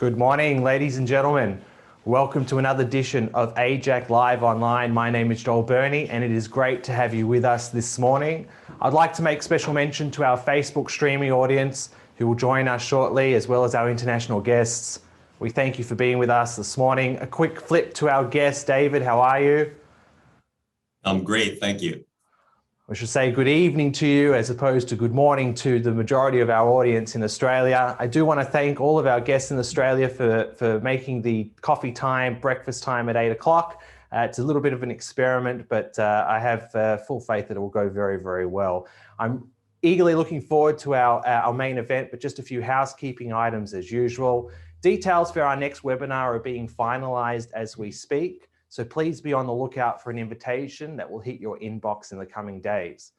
Good morning, ladies and gentlemen. Welcome to another edition of AIJAC Live Online. My name is Joel Burney, and it is great to have you with us this morning. I'd like to make special mention to our Facebook streaming audience who will join us shortly, as well as our international guests. We thank you for being with us this morning. A quick flip to our guest, David. How are you? I'm great, thank you. I should say good evening to you as opposed to good morning to the majority of our audience in Australia. I do want to thank all of our guests in Australia for making the coffee time, breakfast time at 8 o'clock. It's a little bit of an experiment, but I have full faith that it will go very, very well. I'm eagerly looking forward to our main event, but just a few housekeeping items as usual. Details for our next webinar are being finalized as we speak. So please be on the lookout for an invitation that will hit your inbox in the coming days.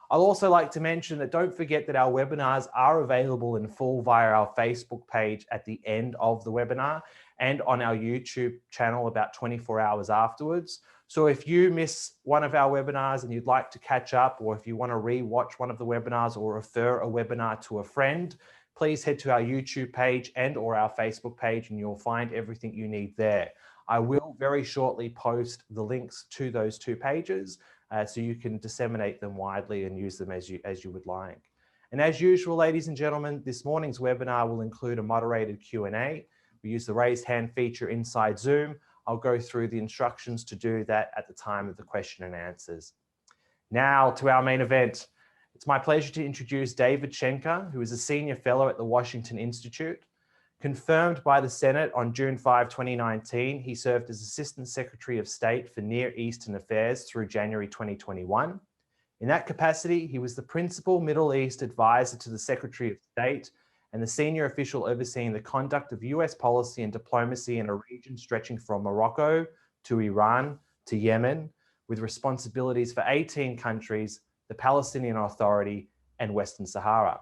I'd also like to mention that don't forget that our webinars are available in full via our Facebook page at the end of the webinar and on our YouTube channel about 24 hours afterwards. So if you miss one of our webinars and you'd like to catch up, or if you want to re-watch one of the webinars or refer a webinar to a friend, please head to our YouTube page and or our Facebook page and you'll find everything you need there. I will very shortly post the links to those two pages so you can disseminate them widely and use them as you would like. And as usual, ladies and gentlemen, this morning's webinar will include a moderated Q&A. We use the raised hand feature inside Zoom. I'll go through the instructions to do that at the time of the question and answers. Now to our main event. It's my pleasure to introduce David Schenker, who is a senior fellow at the Washington Institute. Confirmed by the Senate on June 5, 2019, he served as Assistant Secretary of State for Near Eastern Affairs through January 2021. In that capacity, he was the Principal Middle East Advisor to the Secretary of State and the senior official overseeing the conduct of US policy and diplomacy in a region stretching from Morocco to Iran to Yemen, with responsibilities for 18 countries, the Palestinian Authority, and Western Sahara.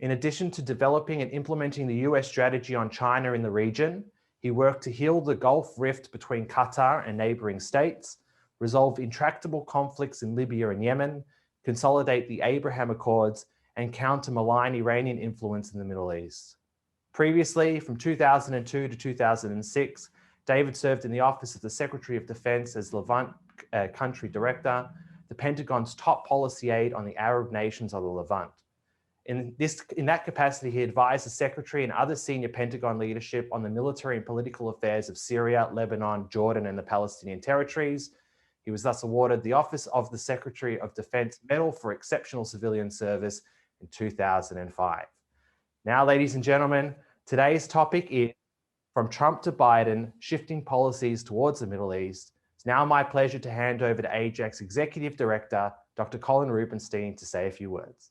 In addition to developing and implementing the US strategy on China in the region, he worked to heal the Gulf rift between Qatar and neighbouring states, resolve intractable conflicts in Libya and Yemen, consolidate the Abraham Accords, and counter malign Iranian influence in the Middle East. Previously, from 2002 to 2006, David served in the Office of the Secretary of Defense as Levant Country Director, the Pentagon's top policy aide on the Arab nations of the Levant. In that capacity, he advised the Secretary and other senior Pentagon leadership on the military and political affairs of Syria, Lebanon, Jordan, and the Palestinian territories. He was thus awarded the Office of the Secretary of Defense Medal for Exceptional Civilian Service in 2005. Now, ladies and gentlemen, today's topic is From Trump to Biden, Shifting Policies Towards the Middle East. It's now my pleasure to hand over to AIJAC's Executive Director, Dr. Colin Rubenstein, to say a few words.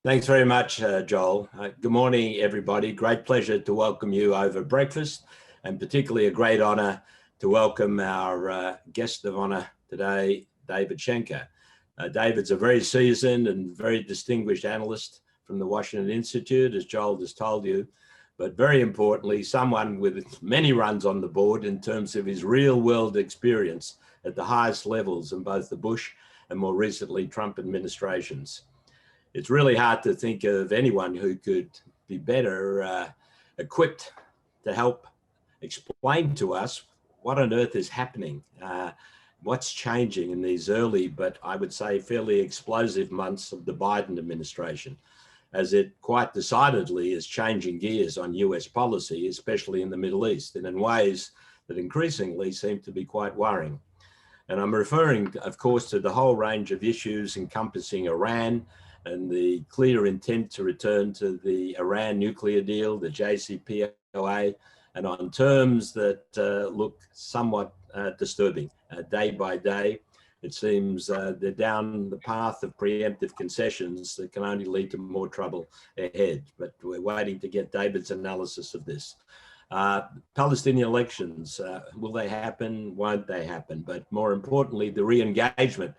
Thanks very much, Joel. Good morning, everybody. Great pleasure to welcome you over breakfast, and particularly a great honor to welcome our guest of honor today, David Schenker. David's a very seasoned and very distinguished analyst from the Washington Institute, as Joel just told you, but very importantly, someone with many runs on the board in terms of his real world experience at the highest levels in both the Bush and more recently Trump administrations. It's really hard to think of anyone who could be better equipped to help explain to us what on earth is happening, what's changing in these early, but I would say fairly explosive months of the Biden administration, as it quite decidedly is changing gears on US policy, especially in the Middle East, and in ways that increasingly seem to be quite worrying. And I'm referring, of course, to the whole range of issues encompassing Iran, and the clear intent to return to the Iran nuclear deal, the JCPOA, and on terms that look somewhat disturbing. Day by day, it seems they're down the path of preemptive concessions that can only lead to more trouble ahead. But we're waiting to get David's analysis of this. Palestinian elections, will they happen? Won't they happen? But more importantly, the re-engagement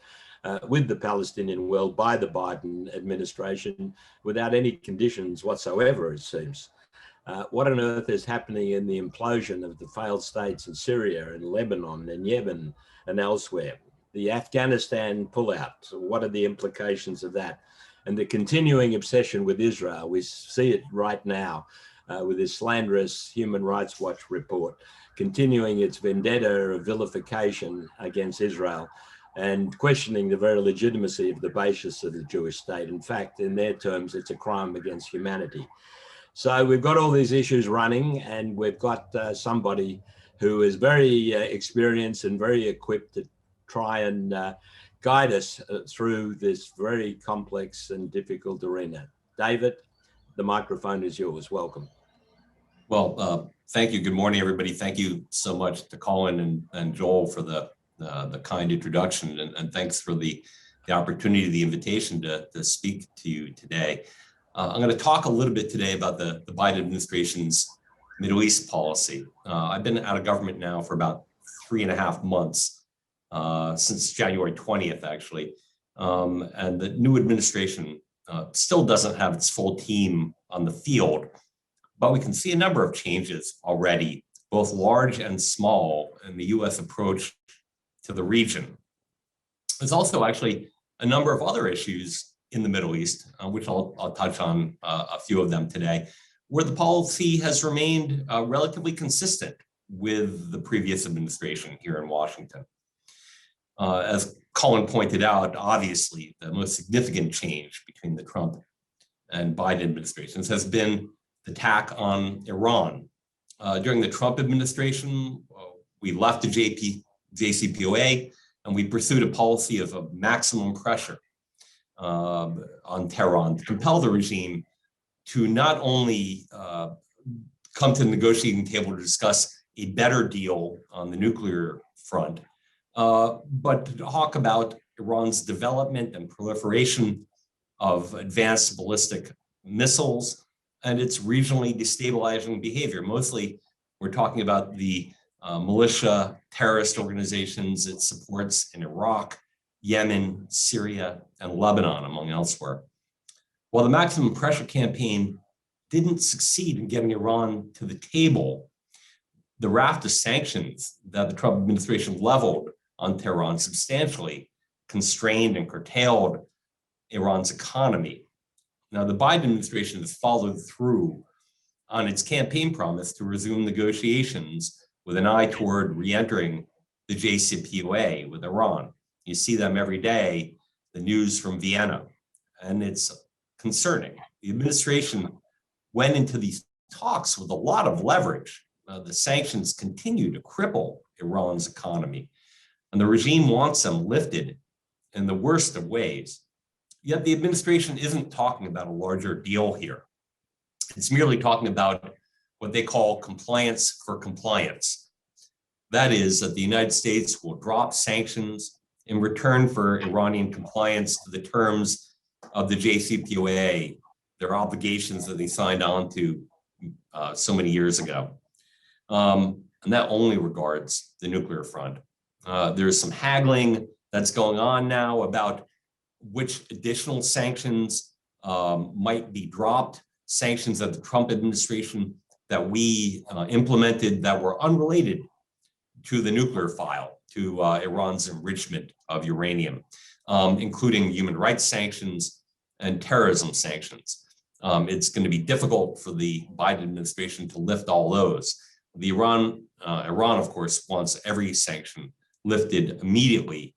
with the Palestinian world by the Biden administration without any conditions whatsoever, it seems. What on earth is happening in the implosion of the failed states in Syria and Lebanon and Yemen and elsewhere? The Afghanistan pullout, what are the implications of that? and the continuing obsession with Israel. We see it right now with this slanderous Human Rights Watch report, continuing its vendetta of vilification against Israel and questioning the very legitimacy of the basis of the Jewish state. In fact, in their terms, it's a crime against humanity. So we've got all these issues running, and we've got somebody who is very experienced and very equipped to try and guide us through this very complex and difficult arena. David, the microphone is yours. Welcome. Well, thank you. Good morning, everybody. Thank you so much to Colin and Joel for the kind introduction, and thanks for the opportunity, the invitation to speak to you today. I'm going to talk a little bit today about the Biden administration's Middle East policy. I've been out of government now for about 3.5 months, since January 20th, actually. And the new administration still doesn't have its full team on the field, but we can see a number of changes already, both large and small, in the U.S. approach to the region. There's also actually a number of other issues in the Middle East, which I'll touch on a few of them today, where the policy has remained relatively consistent with the previous administration here in Washington. As Colin pointed out, obviously, the most significant change between the Trump and Biden administrations has been the attack on Iran. During the Trump administration, we left the JCPOA and we pursued a policy of maximum pressure on Tehran to compel the regime to not only come to the negotiating table to discuss a better deal on the nuclear front, but to talk about Iran's development and proliferation of advanced ballistic missiles and its regionally destabilizing behavior. Mostly, we're talking about the militia terrorist organizations it supports in Iraq, Yemen, Syria, and Lebanon, among elsewhere. While the maximum pressure campaign didn't succeed in getting Iran to the table, the raft of sanctions that the Trump administration leveled on Tehran substantially constrained and curtailed Iran's economy. Now, the Biden administration has followed through on its campaign promise to resume negotiations with an eye toward re-entering the JCPOA with Iran. You see them every day, the news from Vienna, and it's concerning. The administration went into these talks with a lot of leverage. The sanctions continue to cripple Iran's economy, and the regime wants them lifted in the worst of ways. Yet the administration isn't talking about a larger deal here. It's merely talking about what they call compliance for compliance. That is, that the United States will drop sanctions in return for Iranian compliance to the terms of the JCPOA, their obligations that they signed on to so many years ago. And that only regards the nuclear front. There's some haggling that's going on now about which additional sanctions might be dropped, sanctions of the Trump administration that we implemented that were unrelated to the nuclear file, to Iran's enrichment of uranium, including human rights sanctions and terrorism sanctions. It's going to be difficult for the Biden administration to lift all those. Iran, of course, wants every sanction lifted immediately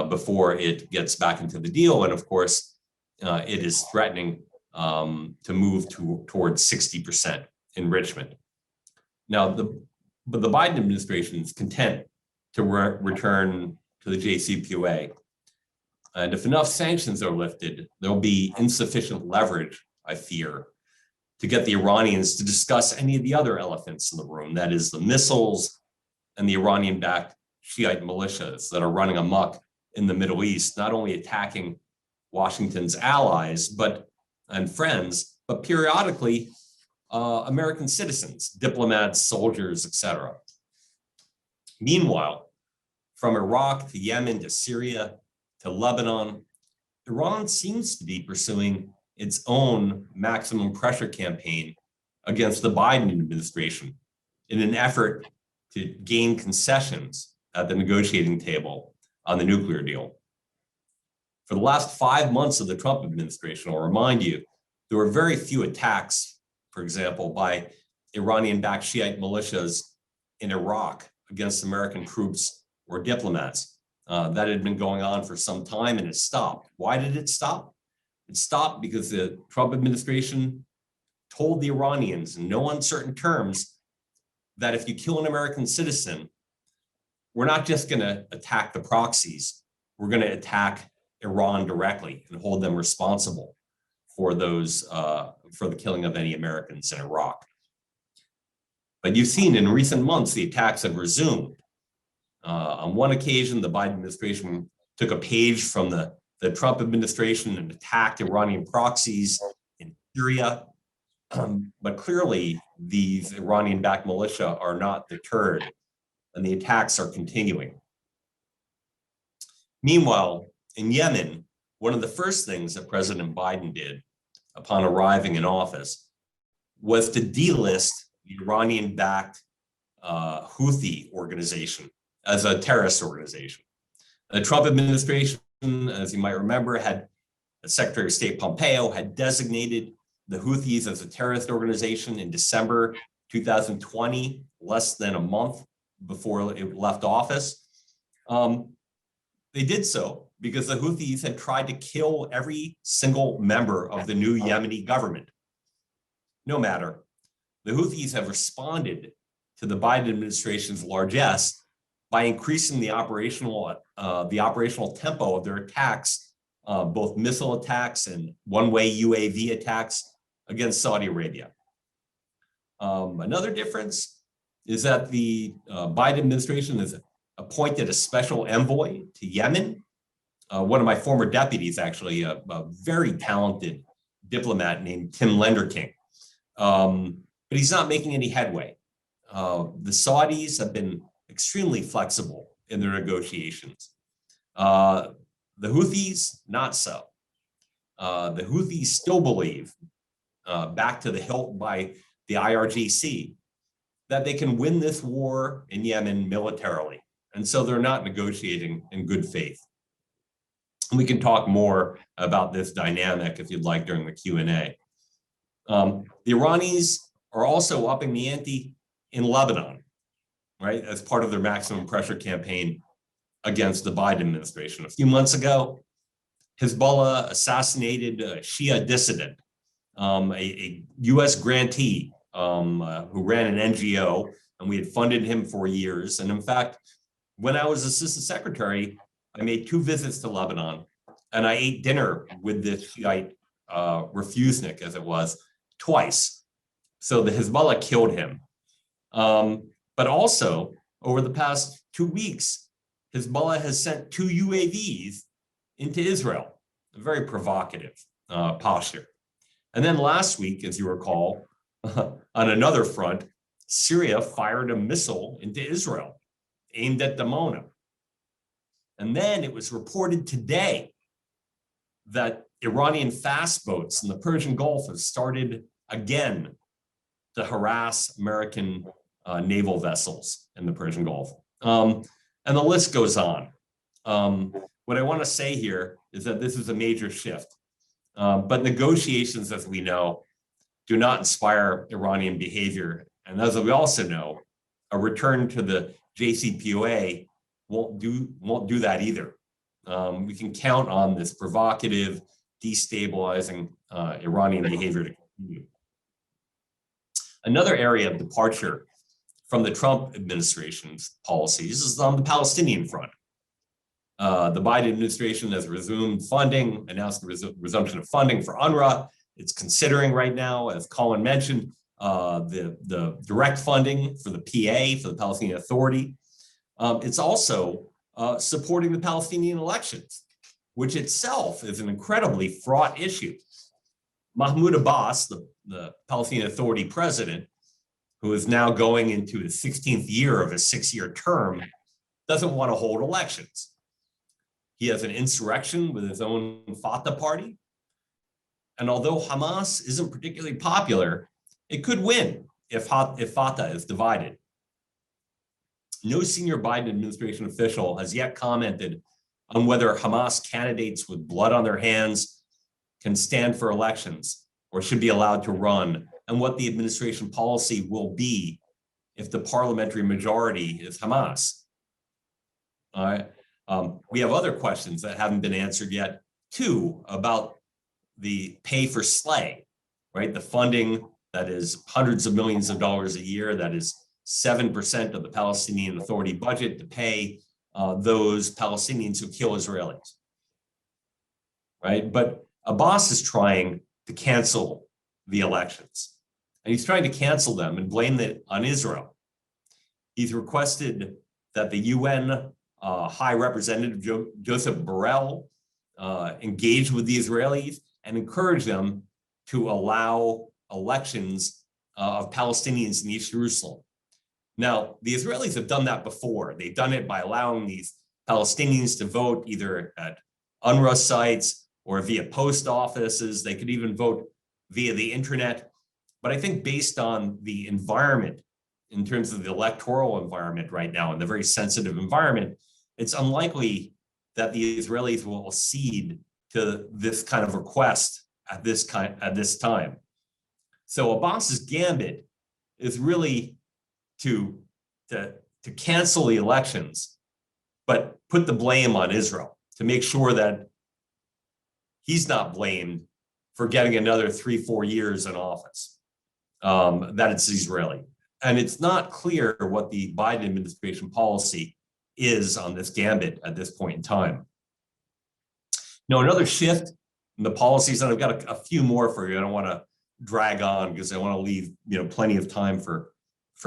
before it gets back into the deal. And of course, it is threatening to move towards 60% enrichment. Now, but the Biden administration is content to return to the JCPOA. And if enough sanctions are lifted, there'll be insufficient leverage, I fear, to get the Iranians to discuss any of the other elephants in the room, that is the missiles and the Iranian-backed Shiite militias that are running amok in the Middle East, not only attacking Washington's allies and friends, but periodically American citizens, diplomats, soldiers, etc. Meanwhile, from Iraq to Yemen to Syria to Lebanon, Iran seems to be pursuing its own maximum pressure campaign against the Biden administration in an effort to gain concessions at the negotiating table on the nuclear deal. For the last 5 months of the Trump administration, I'll remind you, there were very few attacks, for example, by Iranian-backed Shiite militias in Iraq against American troops or diplomats. That had been going on for some time and it stopped. Why did it stop? It stopped because the Trump administration told the Iranians in no uncertain terms that if you kill an American citizen, we're not just going to attack the proxies, we're going to attack Iran directly and hold them responsible for those, for the killing of any Americans in Iraq. But you've seen in recent months, the attacks have resumed. On one occasion, the Biden administration took a page from the Trump administration and attacked Iranian proxies in Syria. But clearly, these Iranian-backed militia are not deterred, and the attacks are continuing. Meanwhile, in Yemen, one of the first things that President Biden did upon arriving in office was to delist the Iranian-backed Houthi organization as a terrorist organization. The Trump administration, as you might remember, had Secretary of State Pompeo had designated the Houthis as a terrorist organization in December 2020, less than a month before it left office. They did so because the Houthis had tried to kill every single member of the new Yemeni government. No matter, the Houthis have responded to the Biden administration's largesse by increasing the operational tempo of their attacks, both missile attacks and one-way UAV attacks against Saudi Arabia. Another difference is that the Biden administration has appointed a special envoy to Yemen. One of my former deputies, actually, a very talented diplomat named Tim Lenderking. But he's not making any headway. The Saudis have been extremely flexible in their negotiations. The Houthis, not so. The Houthis still believe, back to the hilt by the IRGC, that they can win this war in Yemen militarily. And so they're not negotiating in good faith. And we can talk more about this dynamic if you'd like during the Q&A. The Iranis are also upping the ante in Lebanon, right, as part of their maximum pressure campaign against the Biden administration. A few months ago, Hezbollah assassinated a Shia dissident, a U.S. grantee who ran an NGO, and we had funded him for years. And in fact, when I was assistant secretary, I made 2 visits to Lebanon, and I ate dinner with this Shiite refusenik, as it was, twice. So the Hezbollah killed him. But also, over the past 2 weeks, Hezbollah has sent 2 UAVs into Israel, a very provocative posture. And then last week, as you recall, on another front, Syria fired a missile into Israel aimed at Dimona. And then it was reported today that Iranian fast boats in the Persian Gulf have started again to harass American naval vessels in the Persian Gulf. And the list goes on. What I want to say here is that this is a major shift. But negotiations, as we know, do not inspire Iranian behavior. And as we also know, a return to the JCPOA won't do that either. We can count on this provocative, destabilizing Iranian behavior to continue. Another area of departure from the Trump administration's policies is on the Palestinian front. The Biden administration has resumed funding, announced the resumption of funding for UNRWA. It's considering right now, as Colin mentioned, the direct funding for the PA, for the Palestinian Authority. It's also supporting the Palestinian elections, which itself is an incredibly fraught issue. Mahmoud Abbas, the Palestinian Authority president, who is now going into his 16th year of his 6-year term, doesn't want to hold elections. He has an insurrection with his own Fatah party. And although Hamas isn't particularly popular, it could win if Fatah is divided. No senior Biden administration official has yet commented on whether Hamas candidates with blood on their hands can stand for elections or should be allowed to run, and what the administration policy will be if the parliamentary majority is Hamas. All right. We have other questions that haven't been answered yet, too, about the pay for slay, right? The funding that is hundreds of millions of dollars a year, that is 7% of the Palestinian Authority budget to pay those Palestinians who kill Israelis, right? But Abbas is trying to cancel the elections, and he's trying to cancel them and blame it on Israel. He's requested that the UN High Representative Joseph Borrell engage with the Israelis and encourage them to allow elections of Palestinians in East Jerusalem. Now, the Israelis have done that before. They've done it by allowing these Palestinians to vote either at UNRWA sites or via post offices. They could even vote via the internet. But I think based on the environment, in terms of the electoral environment right now, and the very sensitive environment, it's unlikely that the Israelis will accede to this kind of request at this time. So Abbas's gambit is really to cancel the elections, but put the blame on Israel to make sure that he's not blamed for getting another 3-4 years in office, that it's Israeli. And it's not clear what the Biden administration policy is on this gambit at this point in time. Now, another shift in the policies, and I've got a few more for you. I don't want to drag on because I want to leave plenty of time for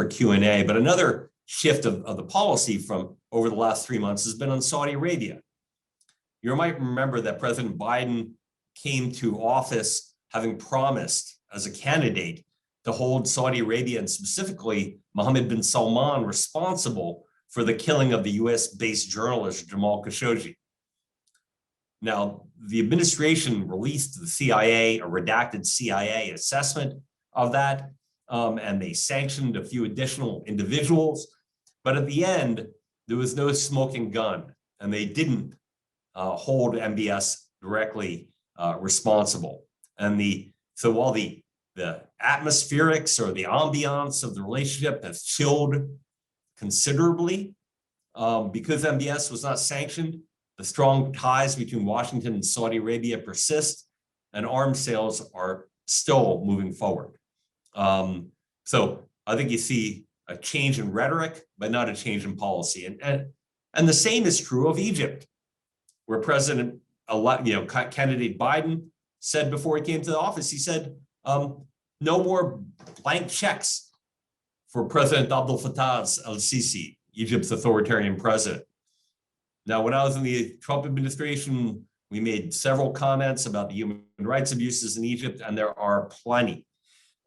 Q&A. But another shift of the policy from over the last 3 months has been on Saudi Arabia. You might remember that President Biden came to office having promised as a candidate to hold Saudi Arabia and specifically Mohammed bin Salman responsible for the killing of the US-based journalist Jamal Khashoggi. Now, the administration released to the CIA a redacted CIA assessment of that, and they sanctioned a few additional individuals. But at the end, there was no smoking gun, and they didn't hold MBS directly responsible. And so while the atmospherics or the ambiance of the relationship has chilled considerably, because MBS was not sanctioned, the strong ties between Washington and Saudi Arabia persist, and arms sales are still moving forward. So I think you see a change in rhetoric, but not a change in policy. And the same is true of Egypt, where candidate Biden said before he came to the office, he said, no more blank checks for President Abdel Fattah al-Sisi, Egypt's authoritarian president. Now, when I was in the Trump administration, we made several comments about the human rights abuses in Egypt, and there are plenty.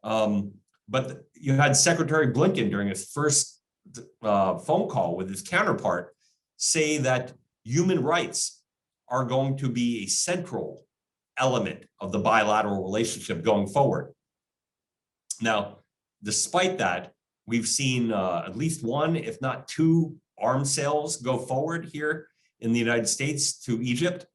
But you had Secretary Blinken during his first phone call with his counterpart say that human rights are going to be a central element of the bilateral relationship going forward. Now, despite that, we've seen at least one, if not two, arms sales go forward here in the United States to Egypt.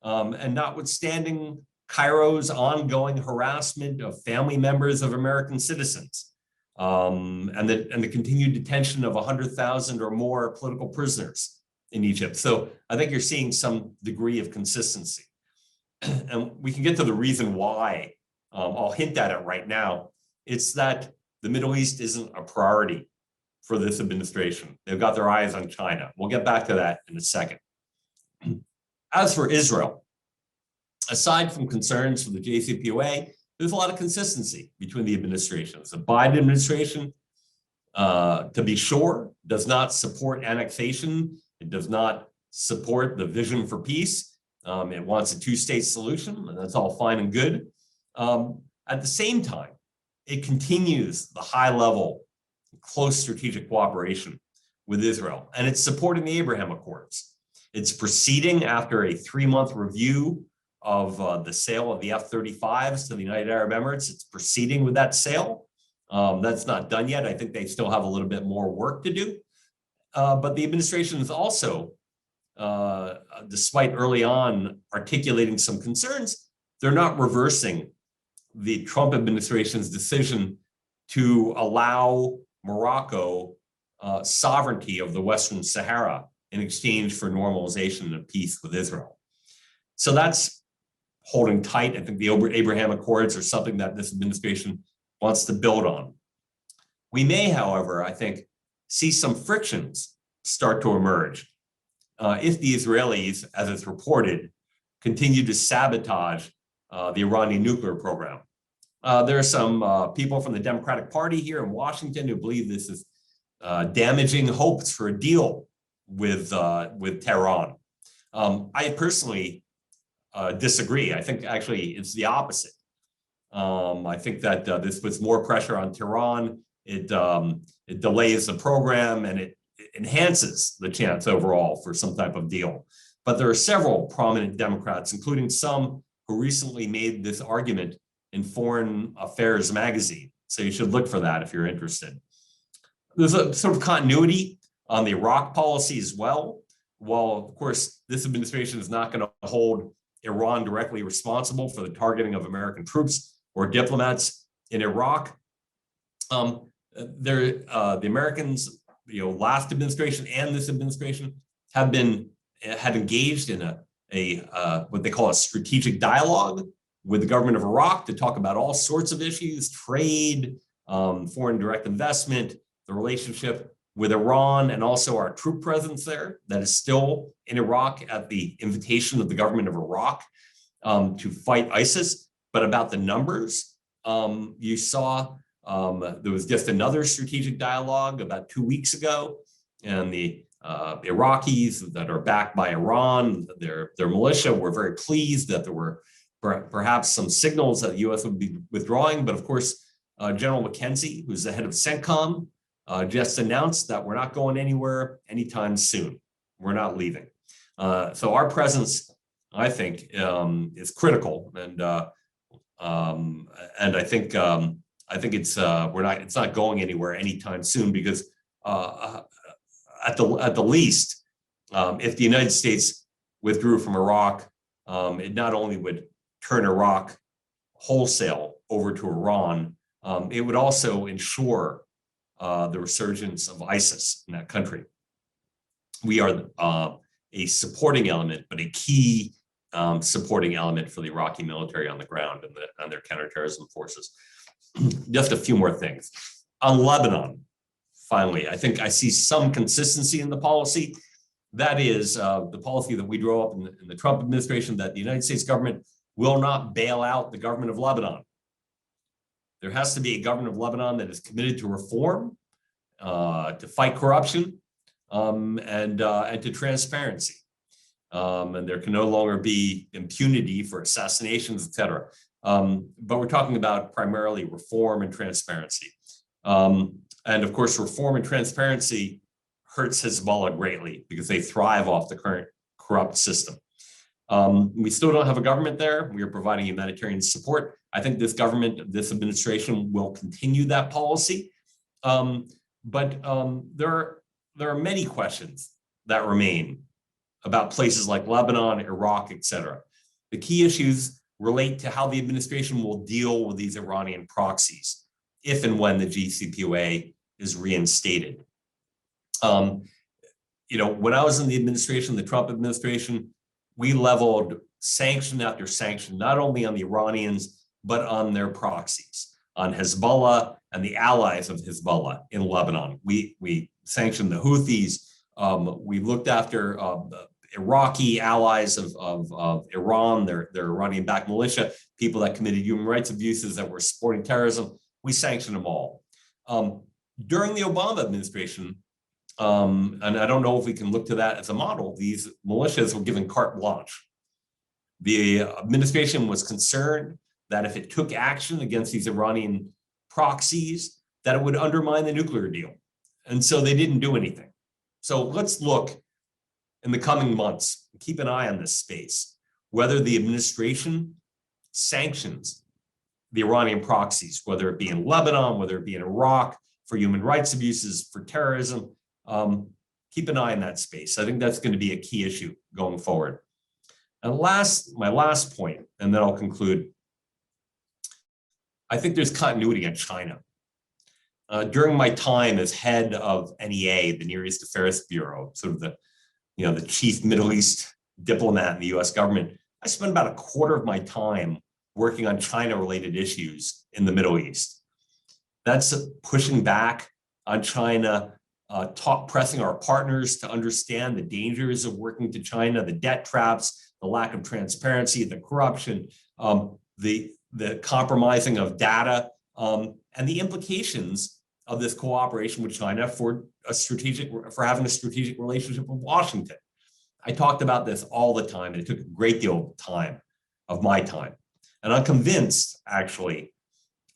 And notwithstanding Cairo's ongoing harassment of family members of American citizens, and the continued detention of 100,000 or more political prisoners in Egypt. So I think you're seeing some degree of consistency. And we can get to the reason why. I'll hint at it right now. It's that the Middle East isn't a priority for this administration. They've got their eyes on China. We'll get back to that in a second. As for Israel, aside from concerns for the JCPOA, there's a lot of consistency between the administrations. The Biden administration, to be sure, does not support annexation. It does not support the vision for peace. It wants a two-state solution, and that's all fine and good. At the same time, it continues the high-level, close strategic cooperation with Israel, and it's supporting the Abraham Accords. It's proceeding after a 3-month review of the sale of the F-35s to the United Arab Emirates. It's proceeding with that sale. That's not done yet. I think they still have a little bit more work to do. But the administration is also despite early on articulating some concerns, they're not reversing the Trump administration's decision to allow Morocco sovereignty of the Western Sahara in exchange for normalization and peace with Israel. So that's holding tight. I think the Abraham Accords are something that this administration wants to build on. We may, however, I think, see some frictions start to emerge if the Israelis, as it's reported, continue to sabotage the Iranian nuclear program. There are some people from the Democratic Party here in Washington who believe this is damaging hopes for a deal with Tehran. I personally disagree. I think actually it's the opposite. I think that this puts more pressure on Tehran. It delays the program and it enhances the chance overall for some type of deal. But there are several prominent Democrats, including some who recently made this argument in Foreign Affairs magazine. So you should look for that if you're interested. There's a sort of continuity on the Iraq policy as well. While, of course, this administration is not going to hold Iran directly responsible for the targeting of American troops or diplomats in Iraq, the Americans, last administration and this administration had engaged in a what they call a strategic dialogue with the government of Iraq to talk about all sorts of issues: trade, foreign direct investment, the relationship with Iran, and also our troop presence there that is still in Iraq at the invitation of the government of Iraq to fight ISIS. But about the numbers, you saw there was just another strategic dialogue about 2 weeks ago, and the Iraqis that are backed by Iran, their militia, were very pleased that there were perhaps some signals that the U.S. would be withdrawing. But of course, General McKenzie, who's the head of CENTCOM, just announced that we're not going anywhere anytime soon. We're not leaving. So our presence, I think, is critical, and I think it's it's not going anywhere anytime soon, because at the least, if the United States withdrew from Iraq, it not only would turn Iraq wholesale over to Iran, it would also ensure the resurgence of ISIS in that country. We are a supporting element, but a key supporting element for the Iraqi military on the ground and their counterterrorism forces. Just a few more things. On Lebanon, finally, I think I see some consistency in the policy. That is the policy that we drew up in the Trump administration, that the United States government will not bail out the government of Lebanon. There has to be a government of Lebanon that is committed to reform, to fight corruption, and to transparency. And there can no longer be impunity for assassinations, et cetera. But we're talking about primarily reform and transparency. And of course, reform and transparency hurts Hezbollah greatly because they thrive off the current corrupt system. We still don't have a government there. We are providing humanitarian support. I think this government, this administration will continue that policy. But there are many questions that remain about places like Lebanon, Iraq, et cetera. The key issues relate to how the administration will deal with these Iranian proxies if and when the JCPOA is reinstated. When I was in the administration, the Trump administration, we leveled sanction after sanction, not only on the Iranians, but on their proxies, on Hezbollah and the allies of Hezbollah in Lebanon. We sanctioned the Houthis. We looked after Iraqi allies of Iran, their Iranian-backed militia, people that committed human rights abuses, that were supporting terrorism. We sanctioned them all. During the Obama administration, and I don't know if we can look to that as a model, these militias were given carte blanche. The administration was concerned that if it took action against these Iranian proxies, that it would undermine the nuclear deal. And so they didn't do anything. So let's look in the coming months, keep an eye on this space, whether the administration sanctions the Iranian proxies, whether it be in Lebanon, whether it be in Iraq, for human rights abuses, for terrorism. keep an eye on that space. I think that's going to be a key issue going forward. And my last point, and then I'll conclude. I think there's continuity in China. During my time as head of NEA, the Near East Affairs Bureau, sort of the chief Middle East diplomat in the US government, I spent about a quarter of my time working on China-related issues in the Middle East. That's pushing back on China, pressing our partners to understand the dangers of working to China, the debt traps, the lack of transparency, the corruption, the compromising of data, and the implications of this cooperation with China for having a strategic relationship with Washington. I talked about this all the time, and it took a great deal of my time. And I'm convinced, actually,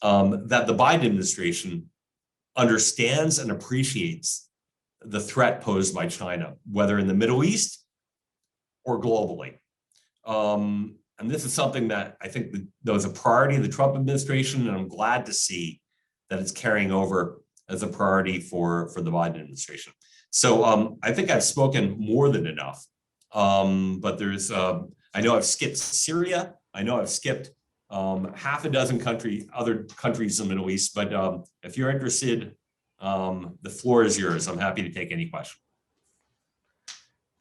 that the Biden administration understands and appreciates the threat posed by China, whether in the Middle East or globally. And this is something that I think that was a priority of the Trump administration, and I'm glad to see that it's carrying over as a priority for the Biden administration. So I think I've spoken more than enough, but there's, I know I've skipped Syria. I know I've skipped half a dozen other countries in the Middle East, but if you're interested, the floor is yours. I'm happy to take any question.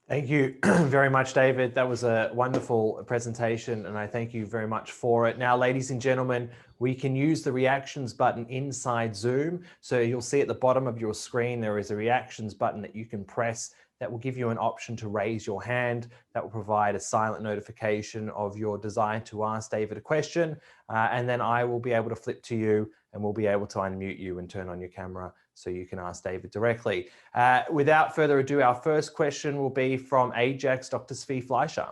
Thank you very much, David. That was a wonderful presentation, and I thank you very much for it. Now, ladies and gentlemen, we can use the reactions button inside Zoom. So you'll see at the bottom of your screen, there is a reactions button that you can press that will give you an option to raise your hand. That will provide a silent notification of your desire to ask David a question. And then I will be able to flip to you, and we'll be able to unmute you and turn on your camera so you can ask David directly. Without further ado, our first question will be from AIJAC's Dr. Svi Fleischer.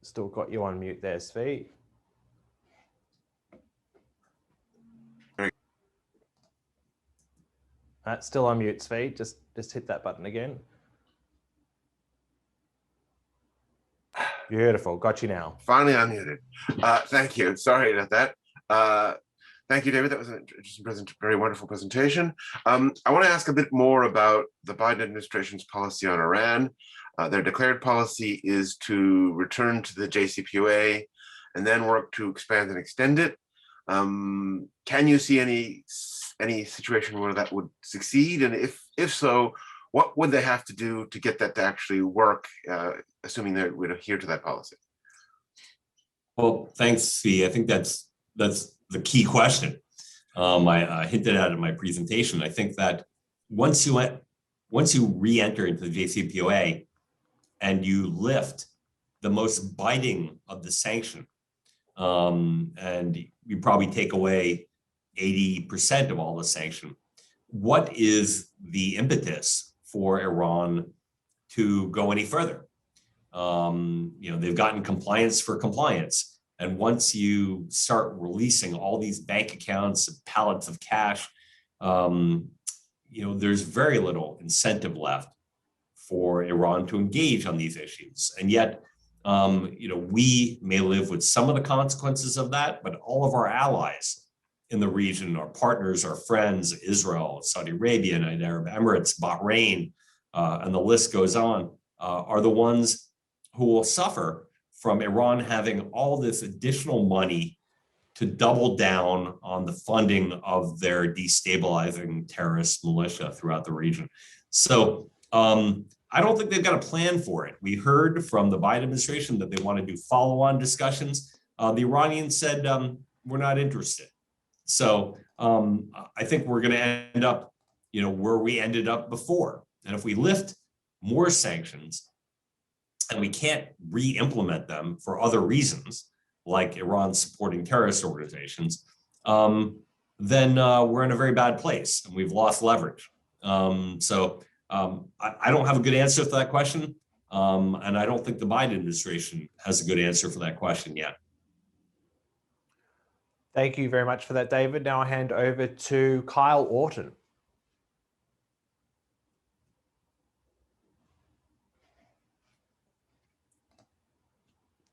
Still got you on mute there, Svi. Still on mute, Svi. Just hit that button again. Beautiful. Got you now. Finally unmuted. Thank you. Sorry about that. Thank you, David. That was an interesting very wonderful presentation. I want to ask a bit more about the Biden administration's policy on Iran. Their declared policy is to return to the JCPOA and then work to expand and extend it. Can you see any situation where that would succeed? And if so, what would they have to do to get that to actually work, assuming they would adhere to that policy? Well, thanks, Svi. I think that's the key question. I hinted at in my presentation. I think that once you re-enter into the JCPOA and you lift the most biting of the sanction, and you probably take away 80% of all the sanction, what is the impetus for Iran to go any further? They've gotten compliance for compliance. And once you start releasing all these bank accounts and pallets of cash, there's very little incentive left for Iran to engage on these issues. And yet, we may live with some of the consequences of that, but all of our allies in the region, our partners, our friends, Israel, Saudi Arabia, United Arab Emirates, Bahrain, and the list goes on, are the ones who will suffer from Iran having all this additional money to double down on the funding of their destabilizing terrorist militia throughout the region. So I don't think they've got a plan for it. We heard from the Biden administration that they want to do follow-on discussions. The Iranians said, we're not interested. So I think we're going to end up, where we ended up before. And if we lift more sanctions and we can't re-implement them for other reasons, like Iran supporting terrorist organizations, then we're in a very bad place and we've lost leverage. So I don't have a good answer to that question. And I don't think the Biden administration has a good answer for that question yet. Thank you very much for that, David. Now I hand over to Kyle Orton.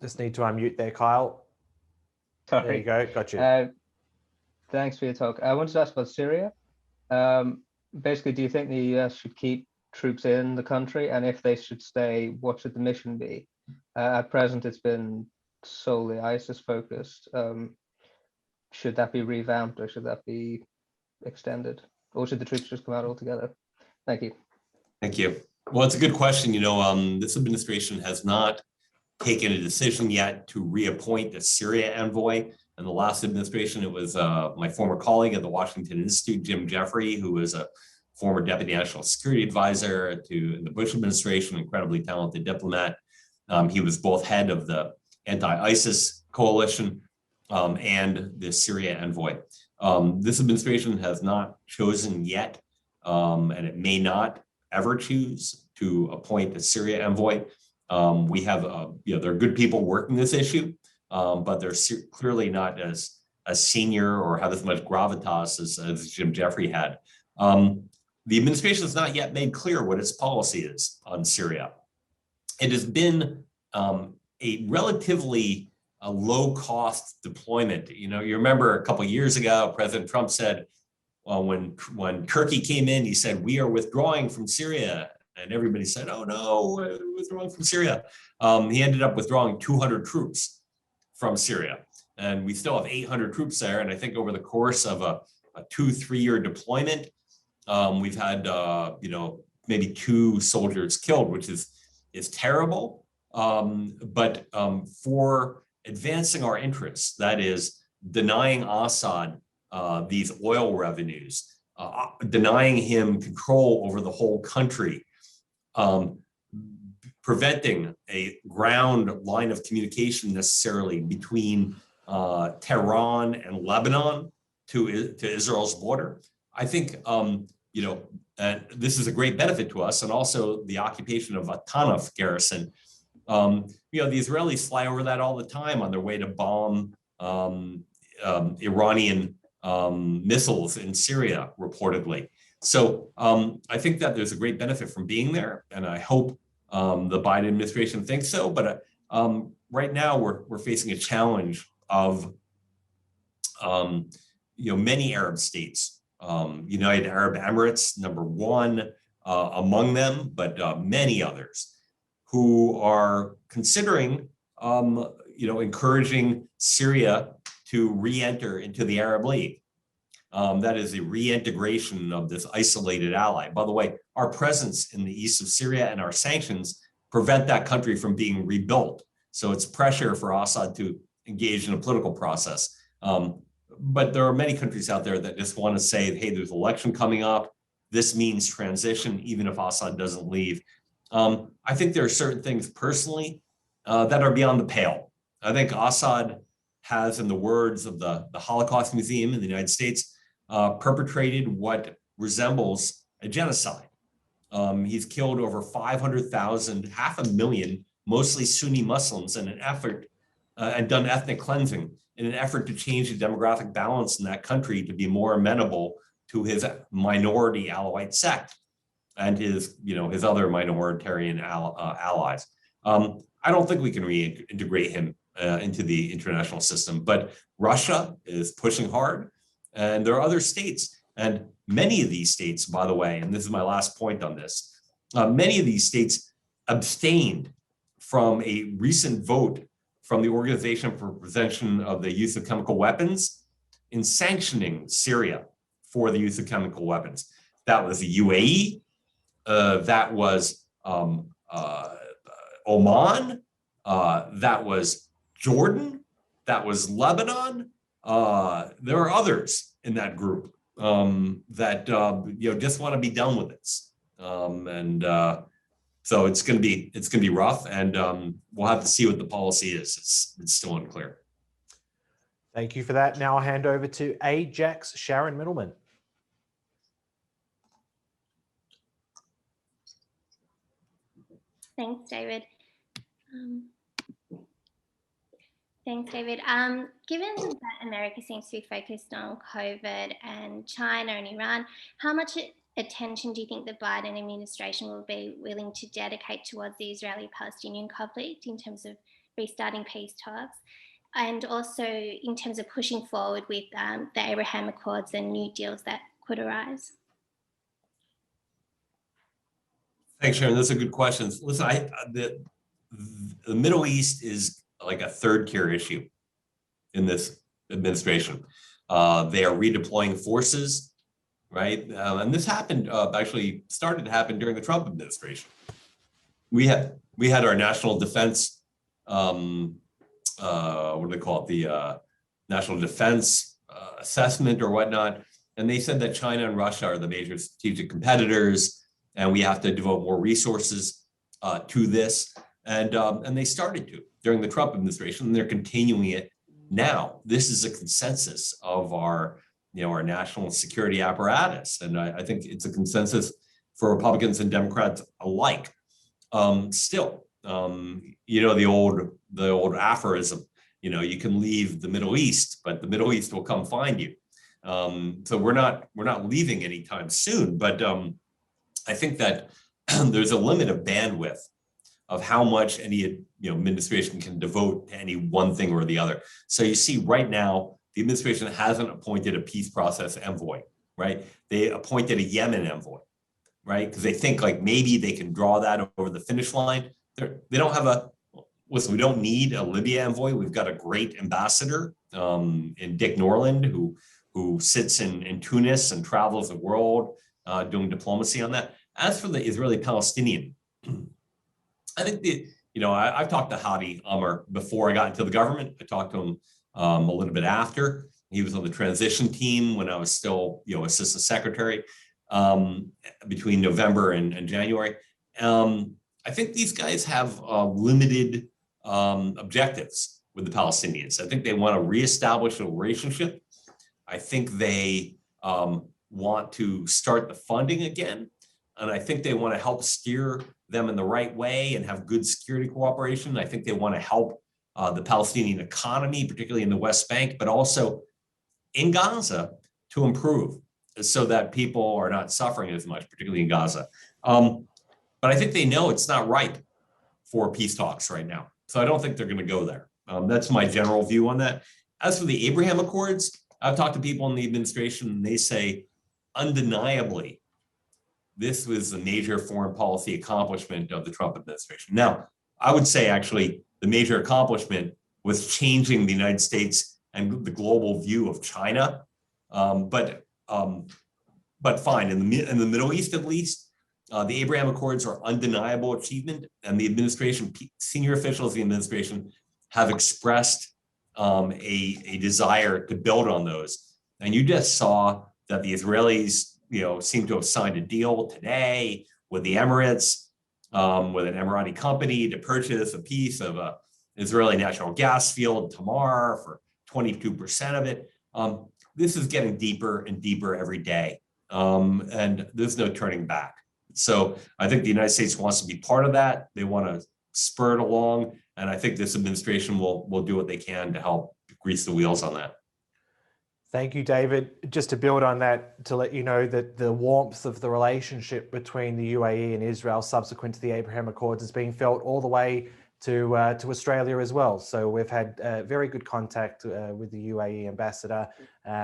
Just need to unmute there, Kyle. Sorry. There you go. Got you. Thanks for your talk. I wanted to ask about Syria. Basically, do you think the US should keep troops in the country? And if they should stay, what should the mission be? At present, it's been solely ISIS focused. Should that be revamped or should that be extended? Or should the troops just come out altogether? Thank you. Thank you. Well, it's a good question. This administration has not taken a decision yet to reappoint a Syria envoy. In the last administration, it was my former colleague at the Washington Institute, Jim Jeffrey, who was a former deputy national security advisor to the Bush administration, incredibly talented diplomat. He was both head of the anti-ISIS coalition and the Syria envoy. This administration has not chosen yet, and it may not ever choose to appoint a Syria envoy. We have, there are good people working this issue, but they're clearly not as senior or have as much gravitas as Jim Jeffrey had. The administration has not yet made clear what its policy is on Syria. It has been a relatively low-cost deployment. You remember a couple of years ago, President Trump said, when Turkey came in, he said, "We are withdrawing from Syria." And everybody said, "Oh no, we're withdrawing from Syria." He ended up withdrawing 200 troops from Syria. And we still have 800 troops there. And I think over the course of a 2-3 year deployment, we've had, maybe 2 soldiers killed, which is terrible. But for advancing our interests, that is denying Assad these oil revenues, denying him control over the whole country, preventing a ground line of communication necessarily between Tehran and Lebanon to Israel's border. I think, this is a great benefit to us, and also the occupation of a Tanaf garrison. The Israelis fly over that all the time on their way to bomb Iranian missiles in Syria, reportedly. So I think that there's a great benefit from being there, and I hope the Biden administration thinks so. But right now we're facing a challenge of many Arab states, United Arab Emirates, number one among them, but many others who are considering, encouraging Syria to re-enter into the Arab League. That is a reintegration of this isolated ally. By the way, our presence in the east of Syria and our sanctions prevent that country from being rebuilt. So it's pressure for Assad to engage in a political process. But there are many countries out there that just want to say, hey, there's an election coming up. This means transition, even if Assad doesn't leave. I think there are certain things personally that are beyond the pale. I think Assad has, in the words of the Holocaust Museum in the United States, perpetrated what resembles a genocide. He's killed over 500,000, 500,000, mostly Sunni Muslims in an effort, and done ethnic cleansing in an effort to change the demographic balance in that country to be more amenable to his minority Alawite sect and his other minoritarian allies. I don't think we can reintegrate him into the international system, but Russia is pushing hard, and there are other states, and many of these states, by the way, and this is my last point on this, many of these states abstained from a recent vote from the Organization for Prevention of the Use of Chemical Weapons in sanctioning Syria for the use of chemical weapons. That was the UAE, that was Oman, that was Jordan, that was Lebanon. There are others in that group that just want to be done with this, so it's going to be rough, and we'll have to see what the policy is. It's still unclear. Thank you for that. Now I'll hand over to AIJAC's Sharon Middleman. Thanks, David. Given that America seems to be focused on COVID and China and Iran, how much attention do you think the Biden administration will be willing to dedicate towards the Israeli-Palestinian conflict in terms of restarting peace talks? and also in terms of pushing forward with the Abraham Accords and new deals that could arise? Thanks, Sharon. Those are good questions. Listen, the Middle East is like a third-tier issue in this administration. They are redeploying forces, right? And this happened, actually started to happen during the Trump administration. We had our national defense, what do they call it? The national defense assessment or whatnot. And they said that China and Russia are the major strategic competitors, and we have to devote more resources to this. And they started to during the Trump administration, and they're continuing it now. This is a consensus of our national security apparatus, and I think it's a consensus for Republicans and Democrats alike. Still, the old aphorism, you can leave the Middle East, but the Middle East will come find you. So we're not leaving anytime soon, but I think that there's a limit of bandwidth of how much any administration can devote to any one thing or the other. So you see right now, the administration hasn't appointed a peace process envoy, right? They appointed a Yemen envoy, right? Because they think like maybe they can draw that over the finish line. They don't have listen, we don't need a Libya envoy. We've got a great ambassador in Dick Norland who sits in Tunis and travels the world doing diplomacy on that. As for the Israeli-Palestinian, I think I've talked to Hadi Amr before I got into the government. I talked to him a little bit after. He was on the transition team when I was still, assistant secretary between November and January. I think these guys have limited objectives with the Palestinians. I think they want to reestablish a relationship. I think they want to start the funding again. And I think they want to help steer them in the right way and have good security cooperation. I think they want to help the Palestinian economy, particularly in the West Bank, but also in Gaza to improve so that people are not suffering as much, particularly in Gaza. But I think they know it's not right for peace talks right now. So I don't think they're going to go there. That's my general view on that. As for the Abraham Accords, I've talked to people in the administration and they say undeniably, this was a major foreign policy accomplishment of the Trump administration. Now, I would say actually the major accomplishment was changing the United States and the global view of China. But fine, in the Middle East at least, the Abraham Accords are undeniable achievement, and the administration, senior officials of the administration have expressed a desire to build on those. And you just saw that the Israelis seem to have signed a deal today with the Emirates, with an Emirati company to purchase a piece of a Israeli natural gas field, Tamar, for 22% of it. This is getting deeper and deeper every day, and there's no turning back. So I think the United States wants to be part of that. They want to spur it along, and I think this administration will do what they can to help grease the wheels on that. Thank you, David. Just to build on that, to let you know that the warmth of the relationship between the UAE and Israel subsequent to the Abraham Accords is being felt all the way to Australia as well. So we've had very good contact with the UAE ambassador.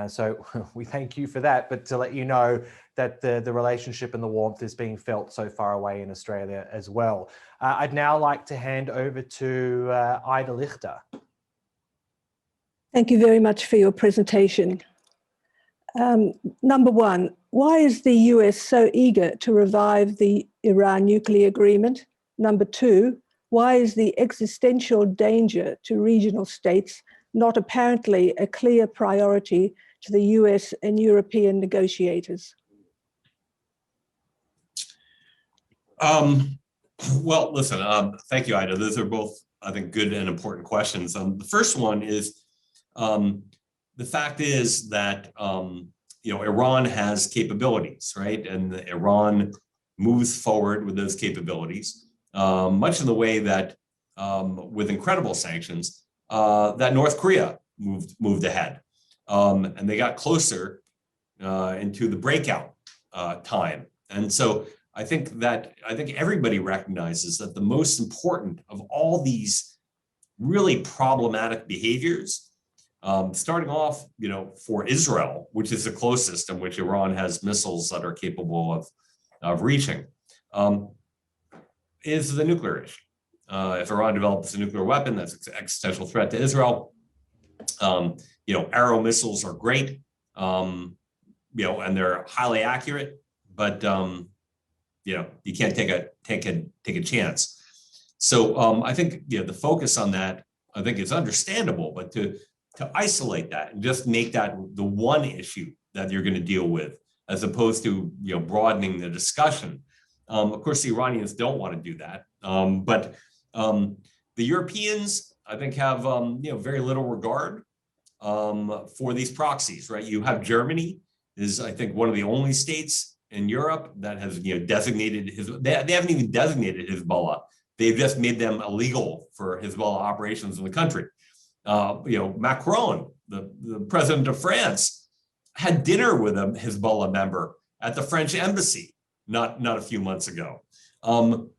So we thank you for that. But to let you know that the relationship and the warmth is being felt so far away in Australia as well. I'd now like to hand over to Ida Lichter. Thank you very much for your presentation. Number one, why is the US so eager to revive the Iran nuclear agreement? Number two, why is the existential danger to regional states not apparently a clear priority to the US and European negotiators? Well, listen, thank you, Ida. Those are both, I think, good and important questions. The first one is, the fact is that Iran has capabilities, right? And Iran moves forward with those capabilities, much in the way that with incredible sanctions, that North Korea moved ahead. And they got closer into the breakout time. And so I think everybody recognizes that the most important of all these really problematic behaviors. Starting off, for Israel, which is the closest, in which Iran has missiles that are capable of reaching, is the nuclear issue. If Iran develops a nuclear weapon, that's an existential threat to Israel. Arrow missiles are great, and they're highly accurate, but you can't take a chance. So I think the focus on that, I think, is understandable, but to isolate that and just make that the one issue that you're going to deal with, as opposed to broadening the discussion. Of course, the Iranians don't want to do that, but the Europeans, I think, have very little regard for these proxies. Right? You have Germany is, I think, one of the only states in Europe that has designated they haven't even designated Hezbollah. They've just made them illegal for Hezbollah operations in the country. Macron, the president of France, had dinner with a Hezbollah member at the French embassy not a few months ago.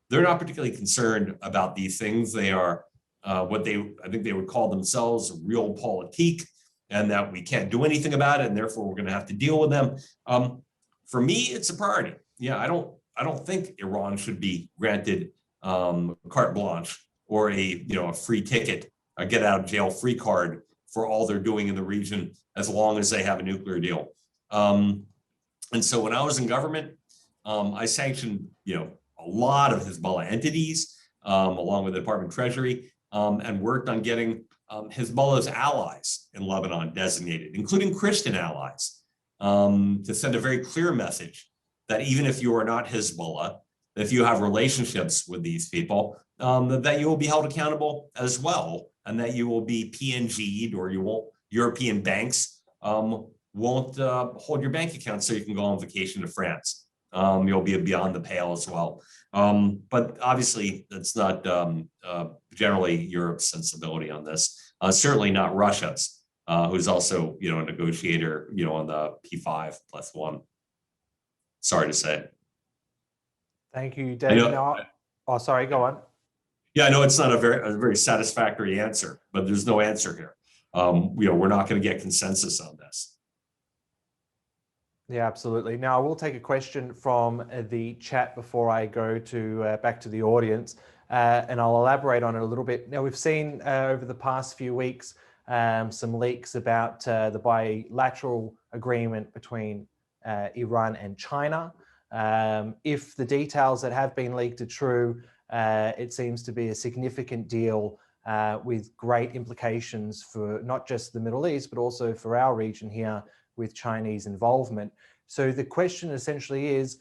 They're not particularly concerned about these things. They are what I think they would call themselves realpolitik, and that we can't do anything about it, and therefore we're going to have to deal with them. For me, it's a priority. Yeah, I don't think Iran should be granted carte blanche or a free ticket, a get out of jail free card for all they're doing in the region, as long as they have a nuclear deal. And so when I was in government, I sanctioned a lot of Hezbollah entities, along with the Department of Treasury, and worked on getting Hezbollah's allies in Lebanon designated, including Christian allies, to send a very clear message that even if you are not Hezbollah, if you have relationships with these people, that you will be held accountable as well, and that you will be PNG'd, or European banks won't hold your bank account so you can go on vacation to France. You'll be beyond the pale as well. But obviously, that's not generally Europe's sensibility on this. Certainly not Russia's, who's also a negotiator on the P5+1. Sorry to say. Thank you, David. Oh, sorry, go on. Yeah, I know it's not a very satisfactory answer, but there's no answer here. We're not going to get consensus on this. Yeah, absolutely. Now, I will take a question from the chat before I go to back to the audience, and I'll elaborate on it a little bit. Now, we've seen over the past few weeks some leaks about the bilateral agreement between Iran and China. If the details that have been leaked are true, it seems to be a significant deal with great implications for not just the Middle East, but also for our region here with Chinese involvement. So the question essentially is,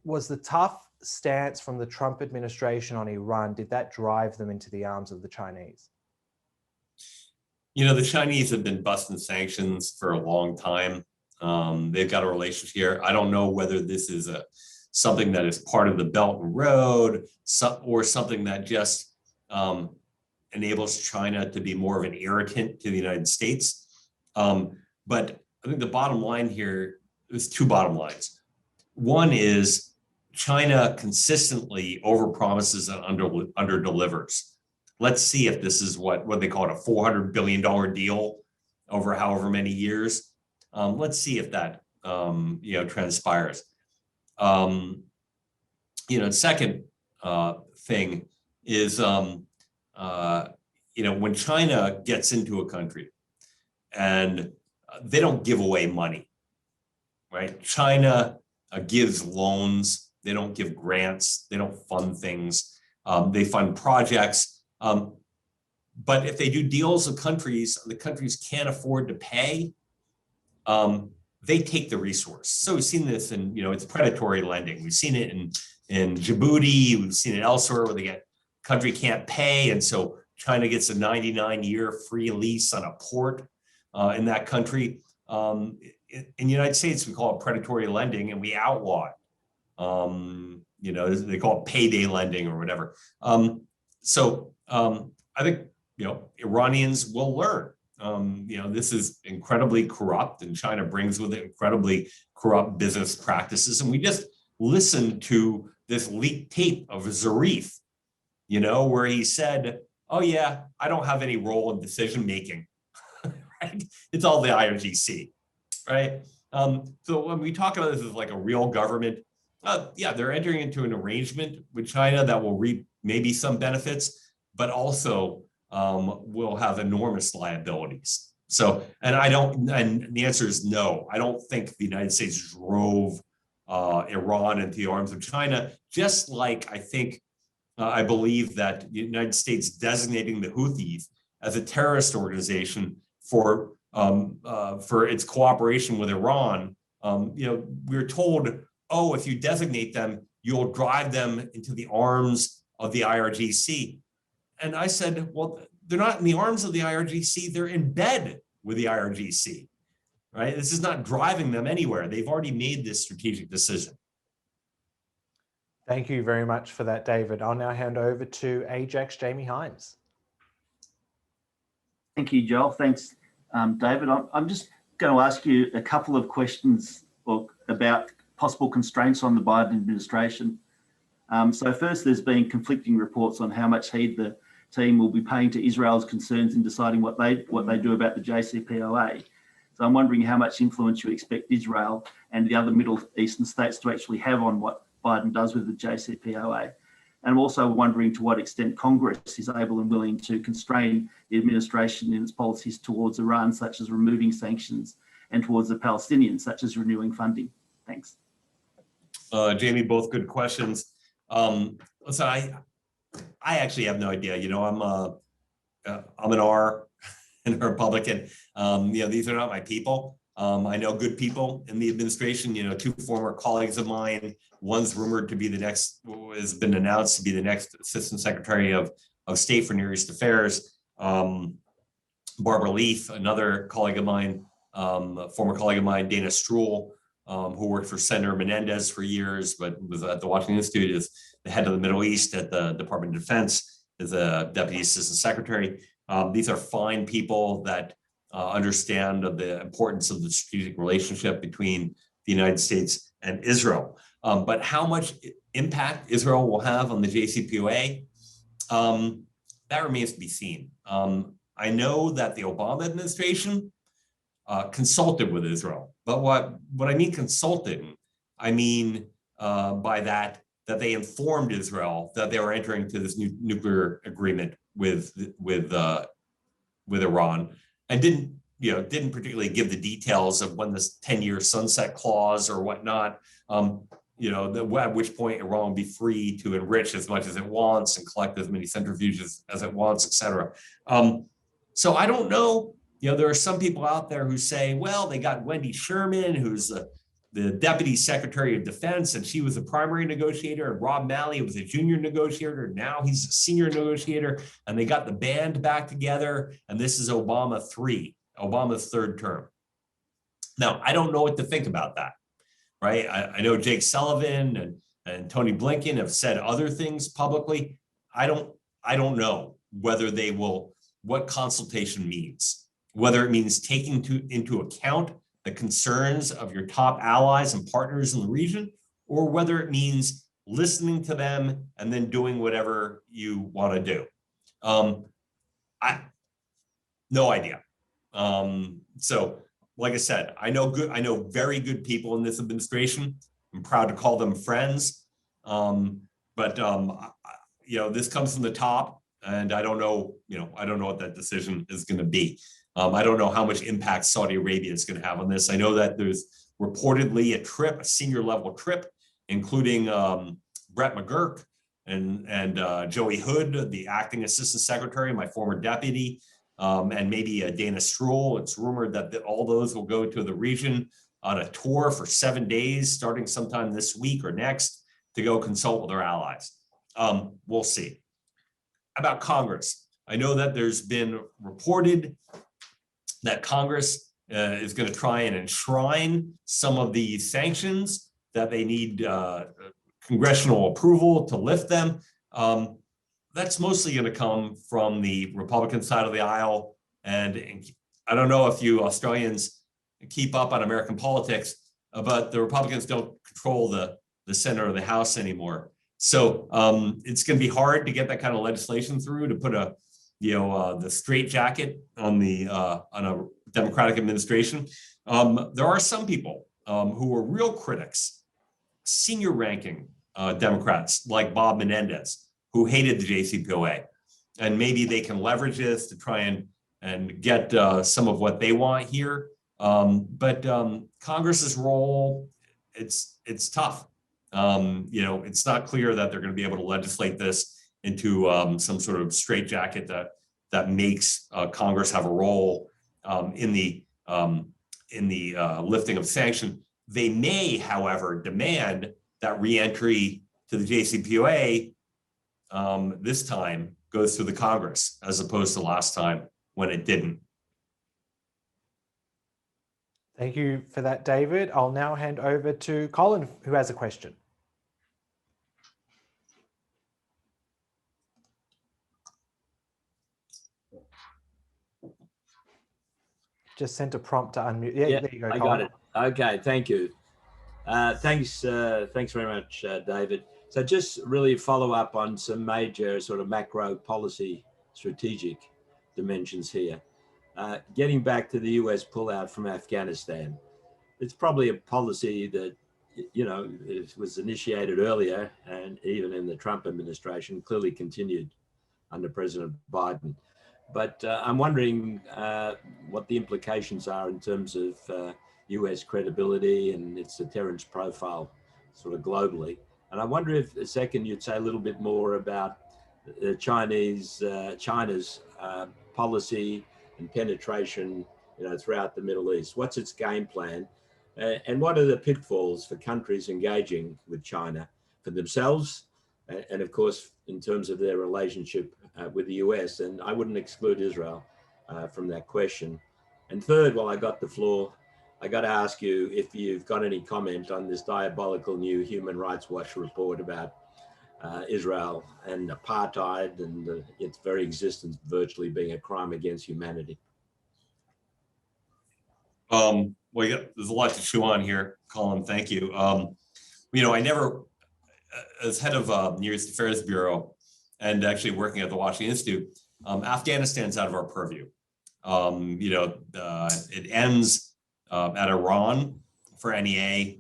was the tough stance from the Trump administration on Iran, did that drive them into the arms of the Chinese? The Chinese have been busting sanctions for a long time. They've got a relationship here. I don't know whether this is something that is part of the Belt and Road, or something that just enables China to be more of an irritant to the United States. But I think the bottom line here is two bottom lines. One is China consistently overpromises and underdelivers. Let's see if this is what they call it, a $400 billion deal over however many years. Let's see if that transpires. Second thing is when China gets into a country and they don't give away money, right? China gives loans. They don't give grants. They don't fund things. They fund projects. But if they do deals with countries, the countries can't afford to pay, they take the resource. So we've seen this in, it's predatory lending. We've seen it in Djibouti. We've seen it elsewhere where country can't pay. And so China gets a 99-year free lease on a port in that country. In the United States, we call it predatory lending, and we outlaw it. They call it payday lending or whatever. So I think, Iranians will learn. This is incredibly corrupt, and China brings with it incredibly corrupt business practices. And we just listened to this leaked tape of Zarif, where he said oh yeah, I don't have any role in decision making, right? It's all the IRGC, right? So when we talk about this as like a real government, yeah, they're entering into an arrangement with China that will reap maybe some benefits, but also will have enormous liabilities. So, and the answer is no. I don't think the United States drove Iran into the arms of China, just like I think, I believe that the United States designating the Houthis as a terrorist organization for its cooperation with Iran. We're told, oh, if you designate them, you'll drive them into the arms of the IRGC. And I said, well, they're not in the arms of the IRGC, they're in bed with the IRGC, right? This is not driving them anywhere. They've already made this strategic decision. Thank you very much for that, David. I'll now hand over to AIJAC's Jamie Hines. Thank you, Joel. Thanks, David. I'm just going to ask you a couple of questions about possible constraints on the Biden administration. So first, there's been conflicting reports on how much heed the team will be paying to Israel's concerns in deciding what they do about the JCPOA. So I'm wondering how much influence you expect Israel and the other Middle Eastern states to actually have on what Biden does with the JCPOA. And I'm also wondering to what extent Congress is able and willing to constrain the administration in its policies towards Iran, such as removing sanctions, and towards the Palestinians, such as renewing funding. Thanks. Jamie, both good questions. So I actually have no idea. I'm an R and a Republican. These are not my people. I know good people in the administration, two former colleagues of mine. One's rumored to be has been announced to be the next Assistant Secretary of State for Near East Affairs. Barbara Leaf, another colleague of mine, former colleague of mine, Dana Stroul, who worked for Senator Menendez for years, but was at the Washington Institute as the head of the Middle East at the Department of Defense, as a Deputy Assistant Secretary. These are fine people that understand the importance of the strategic relationship between the United States and Israel. But how much impact Israel will have on the JCPOA, that remains to be seen. I know that the Obama administration consulted with Israel, but what I mean consulting, I mean by that they informed Israel that they were entering into this new nuclear agreement with Iran, and didn't particularly give the details of when this 10-year sunset clause or whatnot, at which point Iran will be free to enrich as much as it wants and collect as many centrifuges as it wants, et cetera. So I don't know. There are some people out there who say, well, they got Wendy Sherman, who's the Deputy Secretary of Defense, and she was a primary negotiator, and Rob Malley was a junior negotiator. Now he's a senior negotiator, and they got the band back together, and this is Obama's third term. Now, I don't know what to think about that, right? I know Jake Sullivan and Tony Blinken have said other things publicly. I don't know whether they will, what consultation means, whether it means taking into account the concerns of your top allies and partners in the region, or whether it means listening to them and then doing whatever you want to do. No idea. So, like I said, I know very good people in this administration. I'm proud to call them friends. But this comes from the top, and I don't know what that decision is going to be. I don't know how much impact Saudi Arabia is going to have on this. I know that there's reportedly a senior level trip, including Brett McGurk and Joey Hood, the acting assistant secretary, my former deputy, and maybe Dana Stroul. It's rumored that all those will go to the region on a tour for 7 days, starting sometime this week or next, to go consult with their allies. We'll see. About Congress, I know that there's been reported that Congress is going to try and enshrine some of the sanctions, that they need congressional approval to lift them. That's mostly going to come from the Republican side of the aisle. And I don't know if you Australians keep up on American politics, but the Republicans don't control the Senate or the House anymore. So it's going to be hard to get that kind of legislation through, to put a the straitjacket on a Democratic administration. There are some people who are real critics, senior ranking Democrats like Bob Menendez, who hated the JCPOA, and maybe they can leverage this to try and get some of what they want here. But Congress's role, it's tough. It's not clear that they're going to be able to legislate this into some sort of straitjacket that makes Congress have a role in the lifting of sanction. They may, however, demand that re-entry to the JCPOA this time goes through the Congress, as opposed to last time when it didn't. Thank you for that, David. I'll now hand over to Colin, who has a question. Just sent a prompt to unmute. Yeah, there you go, I Colin. got it. Okay, thank you. Thanks very much, David. So just really follow up on some major sort of macro policy strategic dimensions here. Getting back to the US pullout from Afghanistan, it's probably a policy that, it was initiated earlier and even in the Trump administration, clearly continued under President Biden. But I'm wondering what the implications are in terms of US credibility and its deterrence profile sort of globally. And I wonder if a second you'd say a little bit more about China's policy and penetration, throughout the Middle East. What's its game plan? And what are the pitfalls for countries engaging with China for themselves? And of course, in terms of their relationship with the US, and I wouldn't exclude Israel from that question. And third, while I got the floor, I got to ask you if you've got any comment on this diabolical new Human Rights Watch report about Israel and apartheid and its very existence virtually being a crime against humanity. Well, yeah, there's a lot to chew on here, Colin. Thank you. I never, as head of Near East Affairs Bureau and actually working at the Washington Institute, Afghanistan's out of our purview. It ends at Iran for NEA.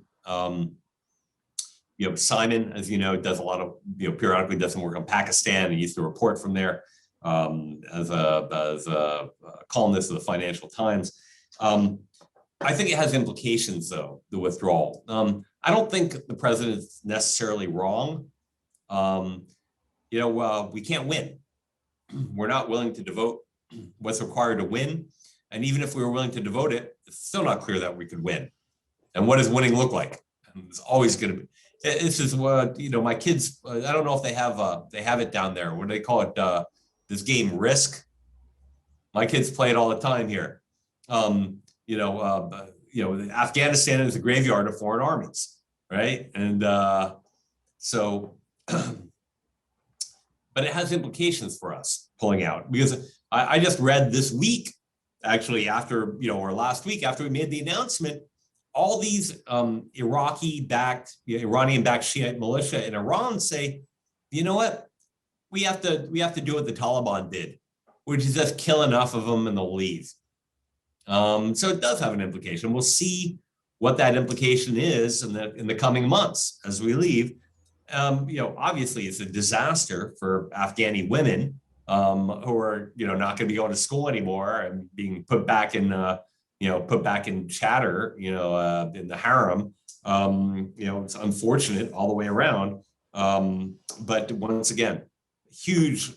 Simon, as you know, does a lot of, periodically does some work on Pakistan and used to report from there as a columnist of the Financial Times. I think it has implications, though, the withdrawal. I don't think the president's necessarily wrong. We can't win. We're not willing to devote what's required to win. And even if we were willing to devote it, it's still not clear that we could win. And what does winning look like? And it's always going to be. This is what, my kids, I don't know if they have it down there. What do they call it? This game Risk. My kids play it all the time here. Afghanistan is a graveyard of foreign armies, right? And but it has implications for us pulling out, because I just read this week, actually, after, or last week after we made the announcement, all these Iranian-backed Shiite militia in Iran say, you know what, we have to do what the Taliban did, which is just kill enough of them and they'll leave. So it does have an implication. We'll see what that implication is in the coming months as we leave. Obviously it's a disaster for Afghani women who are, not going to be going to school anymore and being put back in chatter, in the harem. It's unfortunate all the way around. But once again, huge,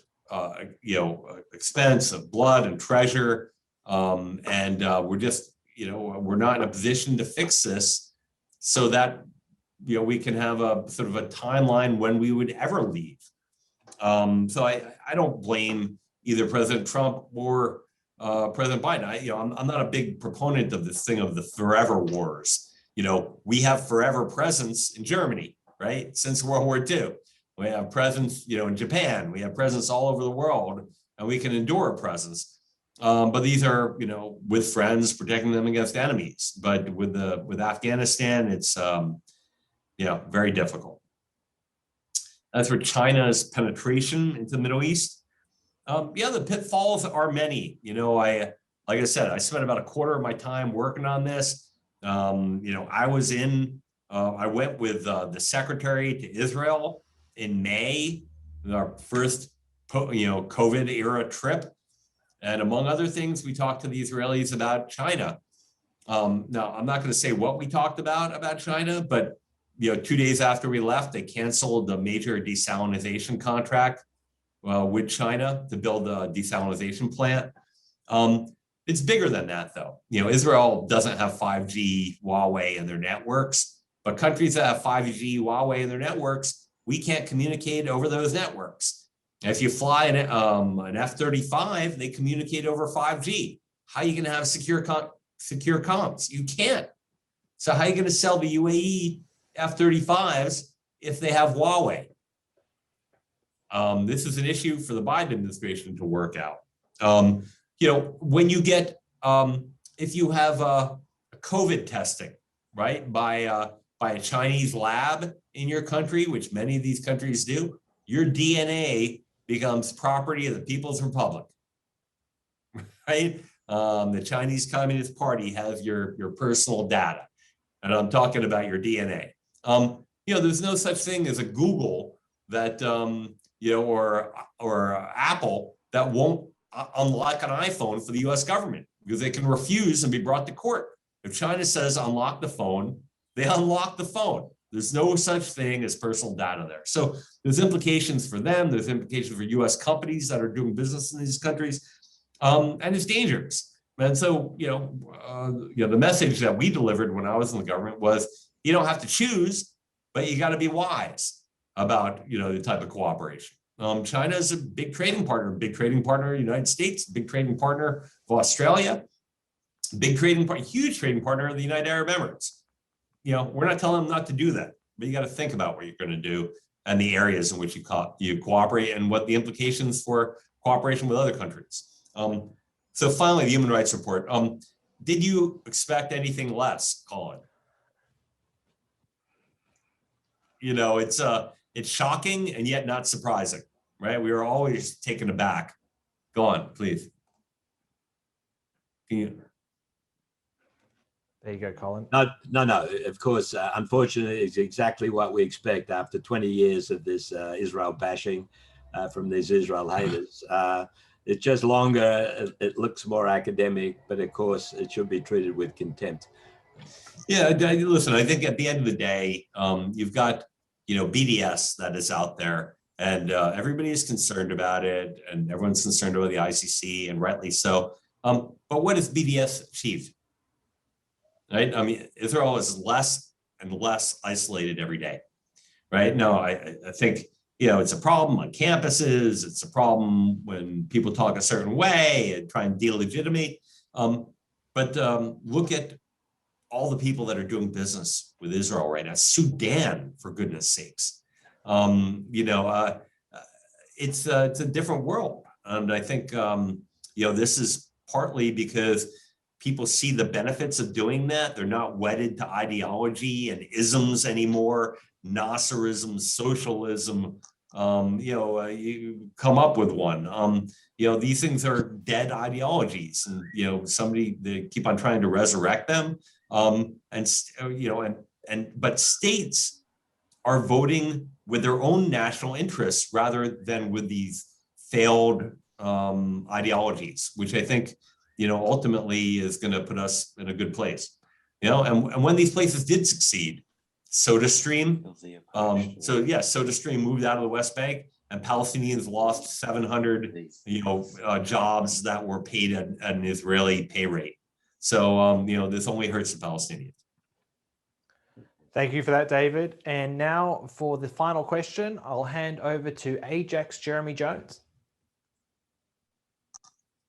expense of blood and treasure. And we're just, we're not in a position to fix this so that, we can have a sort of a timeline when we would ever leave. So I don't blame either President Trump or President Biden. I'm not a big proponent of this thing of the forever wars. We have forever presence in Germany, right? Since World War II. We have presence, in Japan. We have presence all over the world, and we can endure a presence. But these are, with friends, protecting them against enemies. But with Afghanistan, it's very difficult. As for China's penetration into the Middle East, Yeah, the pitfalls are many. Like I said, I spent about a quarter of my time working on this. I went with the secretary to Israel in May, our first, COVID era trip. And among other things, we talked to the Israelis about China. Now, I'm not going to say what we talked about China, but 2 days after we left, they canceled the major desalination contract with China to build a desalination plant. It's bigger than that, though. Israel doesn't have 5G Huawei in their networks, but countries that have 5G Huawei in their networks, we can't communicate over those networks. If you fly an F-35, they communicate over 5G. How are you going to have secure comms? You can't. So how are you going to sell the UAE F-35s if they have Huawei? This is an issue for the Biden administration to work out. When you get, if you have COVID testing, right, by a Chinese lab in your country, which many of these countries do, your DNA becomes property of the People's Republic, right? The Chinese Communist Party has your personal data, and I'm talking about your DNA. There's no such thing as a Google that, or Apple that won't unlock an iPhone for the US government, because they can refuse and be brought to court. If China says unlock the phone, they unlock the phone. There's no such thing as personal data there. So there's implications for them. There's implications for US companies that are doing business in these countries. And it's dangerous. And so, the message that we delivered when I was in the government was, you don't have to choose, but you got to be wise about, the type of cooperation. China is a big trading partner of the United States, big trading partner of Australia, huge trading partner of the United Arab Emirates. We're not telling them not to do that, but you got to think about what you're going to do and the areas in which you cooperate and what the implications for cooperation with other countries. So finally, the Human Rights Report. Did you expect anything less, Colin? It's shocking and yet not surprising, right? We were always taken aback. Go on, please. There you go, Colin. No. Of course, unfortunately, it's exactly what we expect after 20 years of this Israel bashing from these Israel haters. It's just longer. It looks more academic, but of course, it should be treated with contempt. Yeah, listen, I think at the end of the day, you've got, BDS that is out there, and everybody is concerned about it, and everyone's concerned about the ICC, and rightly so. But what has BDS achieved? Right? I mean, Israel is less and less isolated every day, right? No, I think, it's a problem on campuses. It's a problem when people talk a certain way and try and delegitimate. But look at all the people that are doing business with Israel right now. Sudan, for goodness sakes. It's a different world. And I think, this is partly because people see the benefits of doing that. They're not wedded to ideology and isms anymore, Nasserism, socialism. You come up with one. These things are dead ideologies, and they keep on trying to resurrect them. But states are voting with their own national interests rather than with these failed ideologies, which I think ultimately is going to put us in a good place. And when these places did succeed, SodaStream. SodaStream moved out of the West Bank, and Palestinians lost 700, jobs that were paid at an Israeli pay rate. So, this only hurts the Palestinians. Thank you for that, David. And now for the final question, I'll hand over to AIJAC's Jeremy Jones.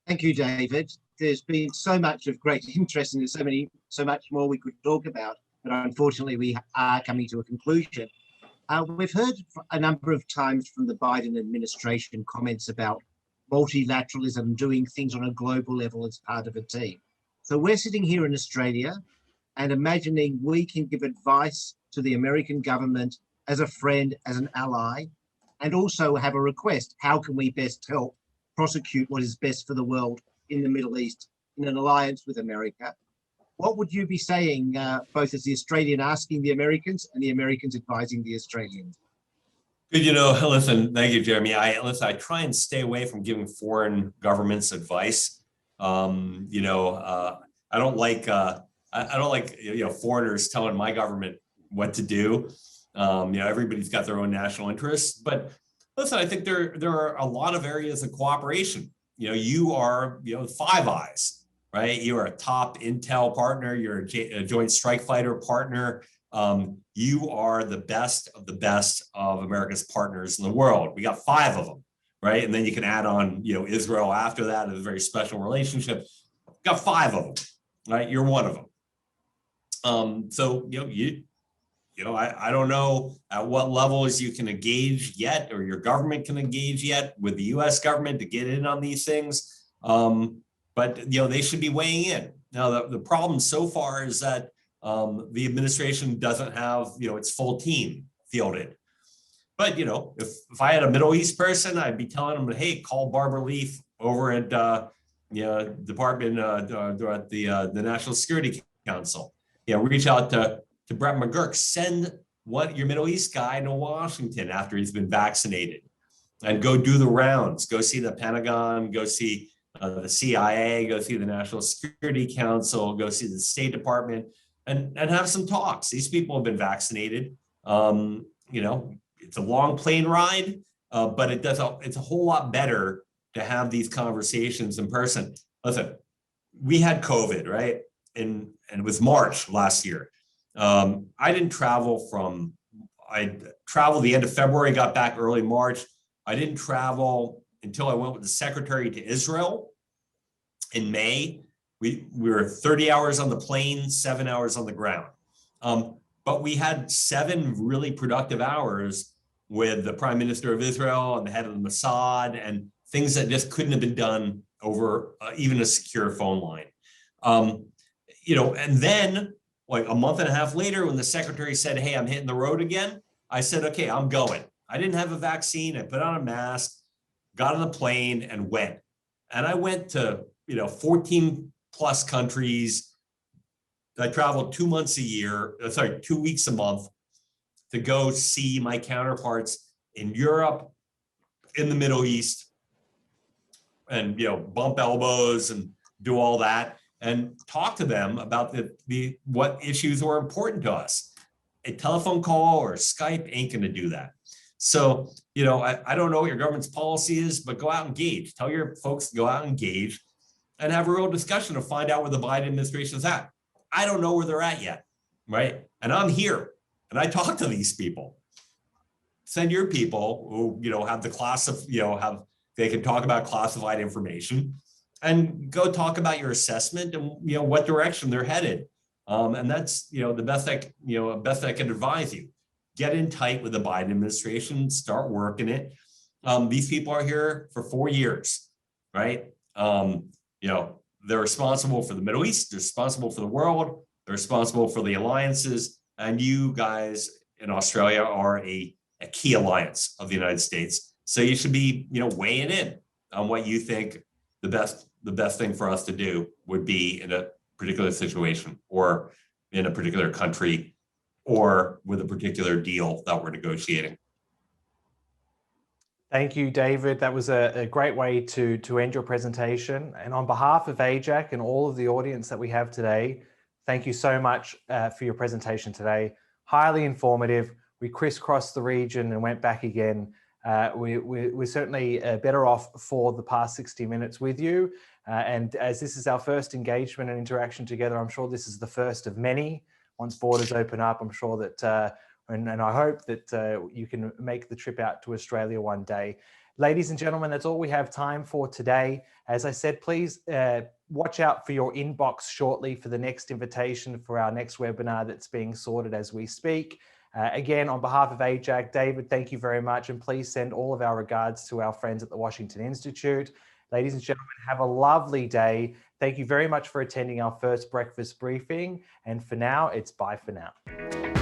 Thank you, David. There's been so much of great interest, and there's so much more we could talk about, but unfortunately we are coming to a conclusion. We've heard a number of times from the Biden administration comments about multilateralism, doing things on a global level as part of a team. So we're sitting here in Australia and imagining we can give advice to the American government as a friend, as an ally, and also have a request. How can we best help prosecute what is best for the world in the Middle East in an alliance with America. What would you be saying, both as the Australian asking the Americans and the Americans advising the Australians? Good, listen, thank you, Jeremy. I try and stay away from giving foreign governments advice. I don't like foreigners telling my government what to do. Everybody's got their own national interests, but listen, I think there are a lot of areas of cooperation. You are, Five Eyes, right? You are a top intel partner. You're a joint strike fighter partner. You are the best of America's partners in the world. We got 5 of them, right? And then you can add on, Israel after that is a very special relationship. Got 5 of them, right? You're one of them. I don't know at what levels you can engage yet, or your government can engage yet with the U.S. government to get in on these things. But they should be weighing in. Now, the problem so far is that the administration doesn't have, its full team fielded. But, if I had a Middle East person, I'd be telling them, hey, call Barbara Leaf over at, department, at the National Security Council. Reach out to Brett McGurk, send your Middle East guy to Washington after he's been vaccinated and go do the rounds, go see the Pentagon, go see the CIA, go see the National Security Council, go see the State Department, and have some talks. These people have been vaccinated. It's a long plane ride, but it's a whole lot better to have these conversations in person. Listen, we had COVID, right? And it was March last year. I didn't travel I traveled the end of February, got back early March. I didn't travel until I went with the secretary to Israel in May. We were 30 hours on the plane, 7 hours on the ground. But we had 7 really productive hours with the Prime Minister of Israel and the head of the Mossad, and things that just couldn't have been done over even a secure phone line. And then like a month and a half later, when the secretary said, hey, I'm hitting the road again, I said, okay, I'm going. I didn't have a vaccine. I put on a mask, got on the plane and went. And I went to, 14 plus countries. I traveled 2 months a year, 2 weeks a month to go see my counterparts in Europe, in the Middle East, and, bump elbows and do all that and talk to them about what issues were important to us. A telephone call or Skype ain't going to do that. So, I don't know what your government's policy is, but go out and engage. Tell your folks to go out and engage and have a real discussion to find out where the Biden administration is at. I don't know where they're at yet, right? And I'm here and I talk to these people. Send your people who, have the they can talk about classified information and go talk about your assessment and, what direction they're headed. And that's, the best I can advise you. Get in tight with the Biden administration, start working it. These people are here for 4 years, right? They're responsible for the Middle East, they're responsible for the world, they're responsible for the alliances, and you guys in Australia are a key alliance of the United States. So you should be, weighing in on what you think the best thing for us to do would be in a particular situation or in a particular country or with a particular deal that we're negotiating. Thank you, David. That was a great way to end your presentation. And on behalf of AIJAC and all of the audience that we have today, thank you so much for your presentation today. Highly informative. We crisscrossed the region and went back again. We're certainly better off for the past 60 minutes with you. And as this is our first engagement and interaction together, I'm sure this is the first of many. Once borders open up, I'm sure that and I hope that you can make the trip out to Australia one day. Ladies and gentlemen, that's all we have time for today. As I said, please watch out for your inbox shortly for the next invitation for our next webinar that's being sorted as we speak. Again, on behalf of AIJAC, David, thank you very much. And please send all of our regards to our friends at the Washington Institute. Ladies and gentlemen, have a lovely day. Thank you very much for attending our first breakfast briefing. And for now, it's bye for now.